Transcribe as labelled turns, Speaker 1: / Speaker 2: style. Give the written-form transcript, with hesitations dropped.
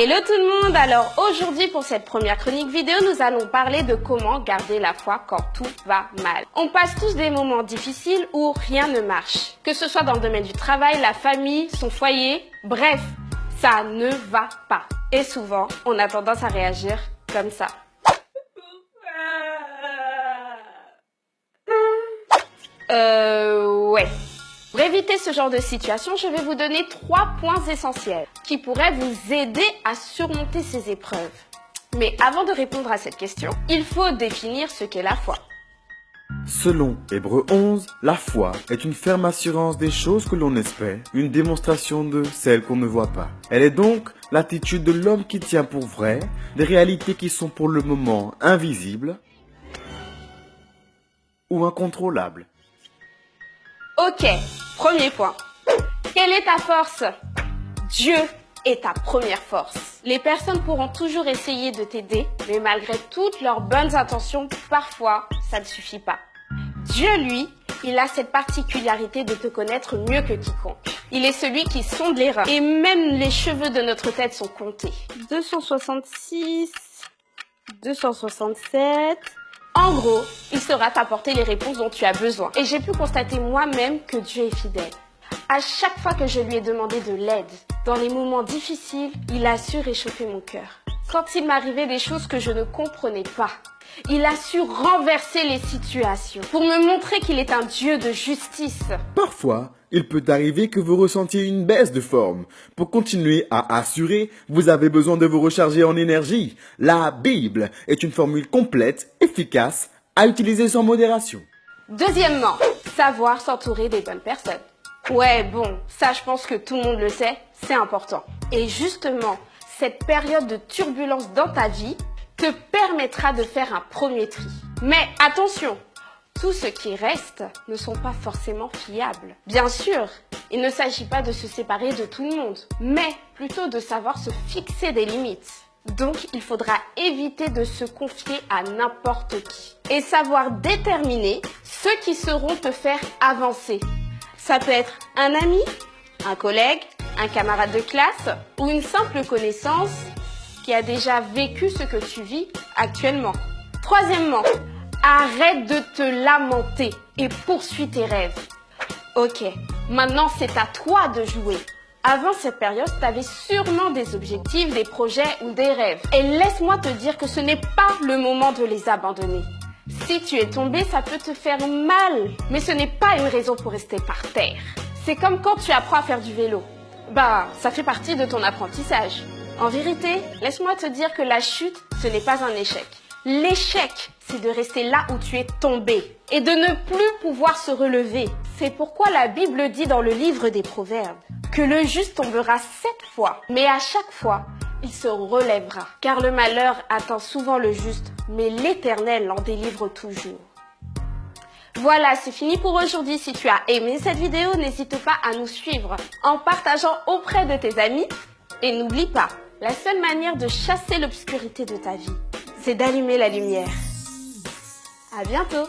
Speaker 1: Hello tout le monde, alors aujourd'hui pour cette première chronique vidéo, nous allons parler de comment garder la foi quand tout va mal. On passe tous des moments difficiles où rien ne marche, que ce soit dans le domaine du travail, la famille, son foyer, bref, ça ne va pas. Et souvent, on a tendance à réagir comme ça. Ouais. Pour éviter ce genre de situation, je vais vous donner 3 points essentiels qui pourraient vous aider à surmonter ces épreuves. Mais avant de répondre à cette question, il faut définir ce qu'est la foi.
Speaker 2: Selon Hébreux 11, la foi est une ferme assurance des choses que l'on espère, une démonstration de celles qu'on ne voit pas. Elle est donc l'attitude de l'homme qui tient pour vrai des réalités qui sont pour le moment invisibles ou incontrôlables.
Speaker 1: Ok, premier point. Quelle est ta force? Dieu est ta première force. Les personnes pourront toujours essayer de t'aider, mais malgré toutes leurs bonnes intentions, parfois, ça ne suffit pas. Dieu, lui, il a cette particularité de te connaître mieux que quiconque. Il est celui qui sonde les reins. Et même les cheveux de notre tête sont comptés. 266, 267... En gros, il saura t'apporter les réponses dont tu as besoin. Et j'ai pu constater moi-même que Dieu est fidèle. À chaque fois que je lui ai demandé de l'aide, dans les moments difficiles, il a su réchauffer mon cœur. Quand il m'arrivait des choses que je ne comprenais pas, il a su renverser les situations pour me montrer qu'il est un Dieu de justice.
Speaker 2: Parfois, il peut arriver que vous ressentiez une baisse de forme. Pour continuer à assurer, vous avez besoin de vous recharger en énergie. La Bible est une formule complète, efficace, à utiliser sans modération.
Speaker 1: Deuxièmement, savoir s'entourer des bonnes personnes. Ouais, bon, ça je pense que tout le monde le sait, c'est important. Et justement, cette période de turbulence dans ta vie te permettra de faire un premier tri. Mais attention, tout ce qui reste ne sont pas forcément fiables. Bien sûr, il ne s'agit pas de se séparer de tout le monde, mais plutôt de savoir se fixer des limites. Donc, il faudra éviter de se confier à n'importe qui et savoir déterminer ceux qui sauront te faire avancer. Ça peut être un ami, un collègue, un camarade de classe ou une simple connaissance qui a déjà vécu ce que tu vis actuellement. Troisièmement, arrête de te lamenter et poursuis tes rêves. Ok, maintenant c'est à toi de jouer. Avant cette période, tu avais sûrement des objectifs, des projets ou des rêves. Et laisse-moi te dire que ce n'est pas le moment de les abandonner. Si tu es tombé, ça peut te faire mal, mais ce n'est pas une raison pour rester par terre. C'est comme quand tu apprends à faire du vélo. Ça fait partie de ton apprentissage. En vérité, laisse-moi te dire que la chute, ce n'est pas un échec. L'échec, c'est de rester là où tu es tombé et de ne plus pouvoir se relever. C'est pourquoi la Bible dit dans le livre des Proverbes que le juste tombera 7 fois, mais à chaque fois, il se relèvera. Car le malheur atteint souvent le juste, mais l'Éternel l'en délivre toujours. Voilà, c'est fini pour aujourd'hui. Si tu as aimé cette vidéo, n'hésite pas à nous suivre en partageant auprès de tes amis. Et n'oublie pas, la seule manière de chasser l'obscurité de ta vie, c'est d'allumer la lumière. À bientôt!